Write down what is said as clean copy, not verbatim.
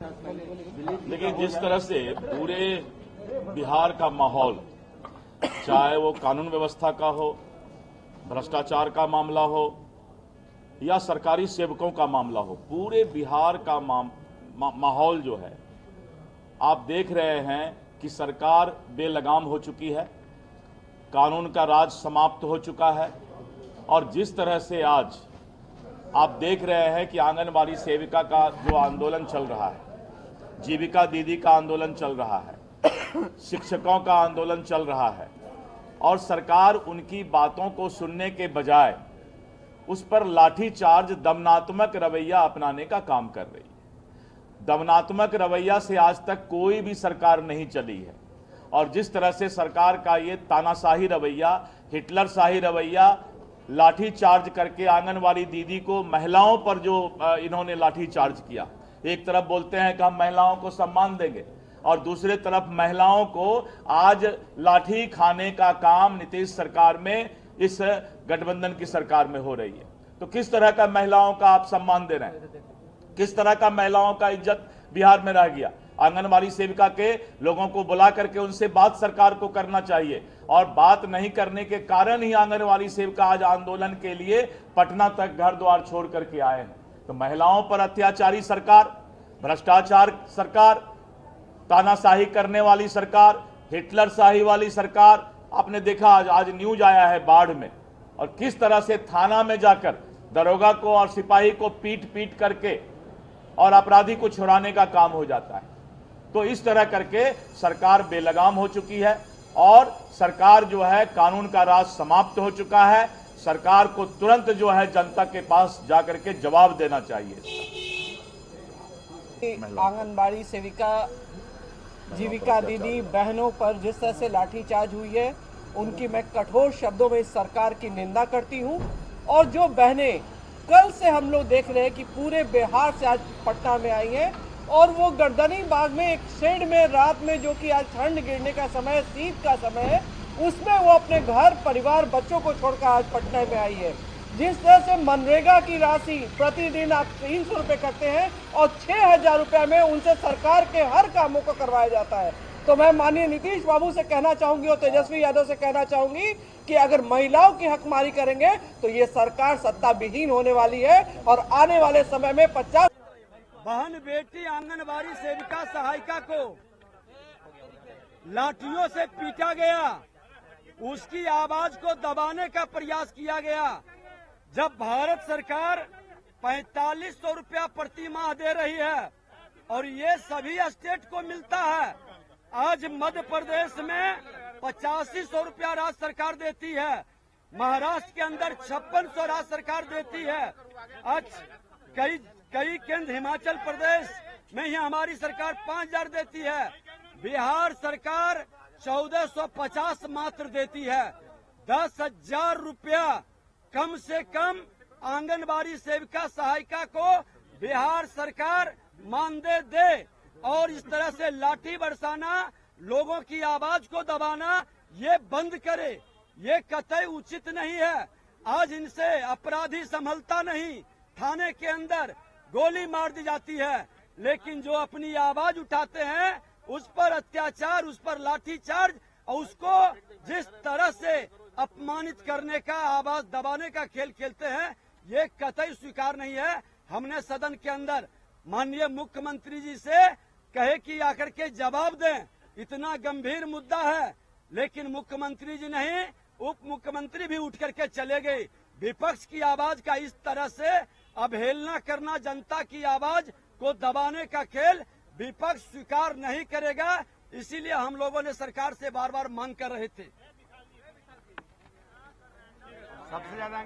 देखिए, जिस तरह से पूरे बिहार का माहौल, चाहे वो कानून व्यवस्था का हो, भ्रष्टाचार का मामला हो या सरकारी सेवकों का मामला हो, पूरे बिहार का माहौल जो है, आप देख रहे हैं कि सरकार बेलगाम हो चुकी है, कानून का राज समाप्त हो चुका है। और जिस तरह से आज आप देख रहे हैं कि आंगनबाड़ी सेविका का जो आंदोलन चल रहा है, जीविका दीदी का आंदोलन चल रहा है, शिक्षकों का आंदोलन चल रहा है, और सरकार उनकी बातों को सुनने के बजाय उस पर लाठीचार्ज, दमनात्मक रवैया अपनाने का काम कर रही है। दमनात्मक रवैया से आज तक कोई भी सरकार नहीं चली है, और जिस तरह से सरकार का ये तानाशाही रवैया, हिटलरशाही रवैया, लाठीचार्ज करके आंगनवाड़ी दीदी को, महिलाओं पर जो इन्होंने लाठीचार्ज किया, एक तरफ बोलते हैं कि हम महिलाओं को सम्मान देंगे और दूसरे तरफ महिलाओं को आज लाठी खाने का काम नीतीश सरकार में, इस गठबंधन की सरकार में हो रही है। तो किस तरह का महिलाओं का आप सम्मान दे रहे हैं? किस तरह का महिलाओं का इज्जत बिहार में रह गया? आंगनबाड़ी सेविका के लोगों को बुला करके उनसे बात सरकार को करना चाहिए, और बात नहीं करने के कारण ही आंगनबाड़ी सेविका आज आंदोलन के लिए पटना तक घर द्वार छोड़ करके आए हैं। तो महिलाओं पर अत्याचारी सरकार, भ्रष्टाचार सरकार, तानाशाही करने वाली सरकार, हिटलरशाही वाली सरकार, आपने देखा आज न्यूज आया है बाढ़ में, और किस तरह से थाना में जाकर दरोगा को और सिपाही को पीट पीट करके और अपराधी को छुड़ाने का काम हो जाता है। तो इस तरह करके सरकार बेलगाम हो चुकी है, और सरकार जो है, कानून का राज समाप्त हो चुका है। सरकार को तुरंत जो है जनता के पास जाकर के जवाब देना चाहिए। आंगनबाड़ी सेविका, जीविका दीदी बहनों पर जिस तरह से लाठीचार्ज हुई है, उनकी मैं कठोर शब्दों में इस सरकार की निंदा करती हूं। और जो बहनें कल से हम लोग देख रहे हैं कि पूरे बिहार से आज पटना में आई हैं, और वो गर्दनी बाग में एक शेड में रात में, जो कि आज ठंड गिरने का समय, शीत का समय है, उसमें वो अपने घर, परिवार, बच्चों को छोड़कर आज पटना में आई है। जिस तरह से मनरेगा की राशि प्रतिदिन आप 300 रुपये करते हैं और 6000 रुपये में उनसे सरकार के हर कामों को करवाया जाता है। तो मैं माननीय नीतीश बाबू से कहना चाहूंगी और तेजस्वी यादव से कहना चाहूंगी कि अगर महिलाओं की हकमारी करेंगे तो ये सरकार सत्ता विहीन होने वाली है, और आने वाले समय में 50 बहन बेटी आंगनबाड़ी सेविका सहायिका को लाठियों से पीटा गया, उसकी आवाज को दबाने का प्रयास किया गया। जब भारत सरकार 4500 रुपया प्रति माह दे रही है और ये सभी स्टेट को मिलता है, आज मध्य प्रदेश में 8500 रुपया राज्य सरकार देती है, महाराष्ट्र के अंदर 5600 राज्य सरकार देती है, आज कई केंद्र हिमाचल प्रदेश में ही हमारी सरकार 5000 देती है, बिहार सरकार 1450 मात्र देती है। 10,000 रुपया कम से कम आंगनबाड़ी सेविका सहायिका को बिहार सरकार मानदेय दे, और इस तरह से लाठी बरसाना, लोगों की आवाज को दबाना, ये बंद करे। ये कतई उचित नहीं है। आज इनसे अपराधी संभलता नहीं, थाने के अंदर गोली मार दी जाती है, लेकिन जो अपनी आवाज उठाते हैं उस पर अत्याचार, उस पर लाठीचार्ज, और उसको जिस तरह से अपमानित करने का, आवाज दबाने का खेल खेलते हैं, ये कतई स्वीकार नहीं है। हमने सदन के अंदर माननीय मुख्यमंत्री जी से कहे कि आकर के जवाब दें, इतना गंभीर मुद्दा है, लेकिन मुख्यमंत्री जी नहीं, उप मुख्यमंत्री भी उठ करके चले गए। विपक्ष की आवाज का इस तरह से अवहेलना करना, जनता की आवाज को दबाने का खेल विपक्ष स्वीकार नहीं करेगा। इसीलिए हम लोगों ने सरकार से बार बार मांग कर रहे थे। सबसे ज्यादा